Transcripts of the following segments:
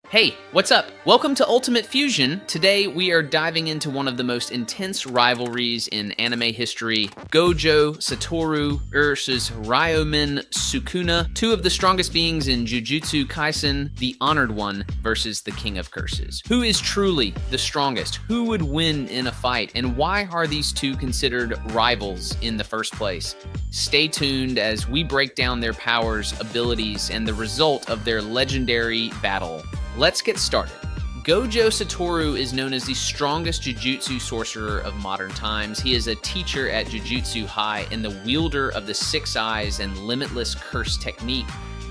Hey, what's up? Welcome to Ultimate Fusion. Today we are diving into one of the most intense rivalries in anime history, Gojo Satoru versus Ryomen Sukuna, two of the strongest beings in Jujutsu Kaisen, the Honored One versus the King of Curses. Who is truly the strongest? Who would win in a fight? And why are these two considered rivals in the first place? Stay tuned as we break down their powers, abilities, and the result of their legendary battle. Let's get started. Gojo Satoru is known as the strongest Jujutsu sorcerer of modern times. He is a teacher at Jujutsu High and the wielder of the Six Eyes and Limitless Curse technique,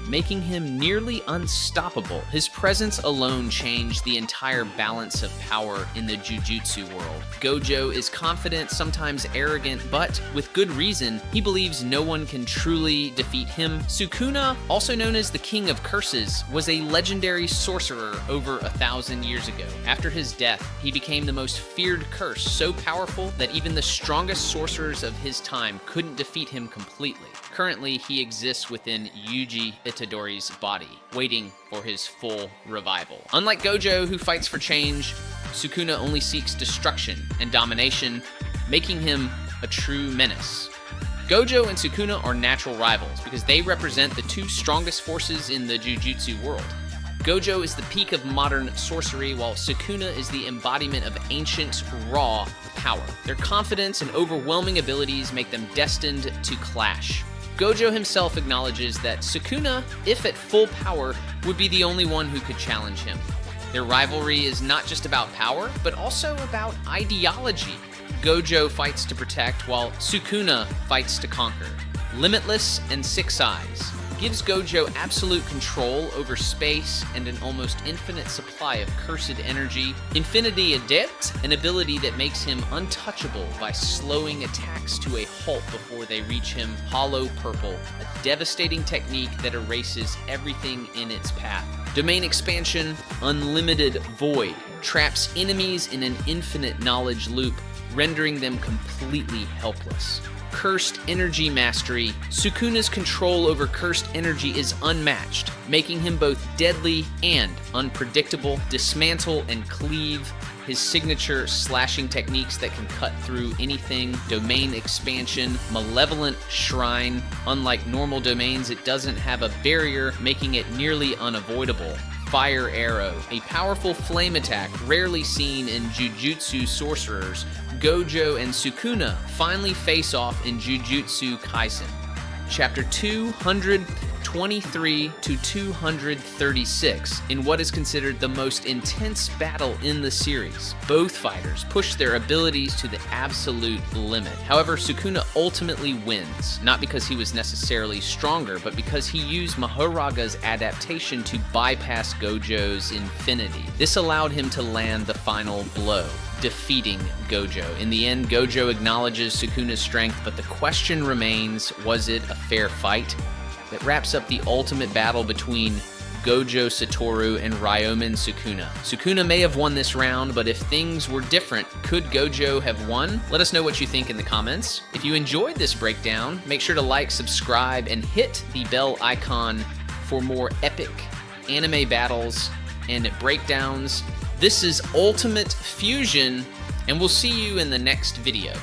making him nearly unstoppable. His presence alone changed the entire balance of power in the Jujutsu world. Gojo is confident, sometimes arrogant, but with good reason. He believes no one can truly defeat him. Sukuna, also known as the King of Curses, was a legendary sorcerer over 1,000 years ago. After his death, he became the most feared curse, so powerful that even the strongest sorcerers of his time couldn't defeat him completely. Currently, he exists within Yuji Itadori's body, waiting for his full revival. Unlike Gojo, who fights for change, Sukuna only seeks destruction and domination, making him a true menace. Gojo and Sukuna are natural rivals because they represent the two strongest forces in the Jujutsu world. Gojo is the peak of modern sorcery, while Sukuna is the embodiment of ancient, raw power. Their confidence and overwhelming abilities make them destined to clash. Gojo himself acknowledges that Sukuna, if at full power, would be the only one who could challenge him. Their rivalry is not just about power, but also about ideology. Gojo fights to protect, while Sukuna fights to conquer. Limitless and Six Eyes gives Gojo absolute control over space and an almost infinite supply of cursed energy. Infinity Adept, an ability that makes him untouchable by slowing attacks to a halt before they reach him. Hollow Purple, a devastating technique that erases everything in its path. Domain Expansion, Unlimited Void, traps enemies in an infinite knowledge loop, rendering them completely helpless. Cursed Energy Mastery. Sukuna's control over cursed energy is unmatched, making him both deadly and unpredictable. Dismantle and Cleave, his signature slashing techniques that can cut through anything. Domain Expansion. Malevolent Shrine. Unlike normal domains, it doesn't have a barrier, making it nearly unavoidable. Fire Arrow, a powerful flame attack rarely seen in Jujutsu sorcerers. Gojo and Sukuna finally face off in Jujutsu Kaisen. Chapter 223 to 236, in what is considered the most intense battle in the series. Both fighters push their abilities to the absolute limit. However, Sukuna ultimately wins, not because he was necessarily stronger, but because he used Mahoraga's adaptation to bypass Gojo's infinity. This allowed him to land the final blow, defeating Gojo. In the end, Gojo acknowledges Sukuna's strength, but the question remains, was it a fair fight? That wraps up the ultimate battle between Gojo Satoru and Ryomen Sukuna. Sukuna may have won this round, but if things were different, could Gojo have won? Let us know what you think in the comments. If you enjoyed this breakdown, make sure to like, subscribe, and hit the bell icon for more epic anime battles and breakdowns. This is Ultimate Fusion, and we'll see you in the next video.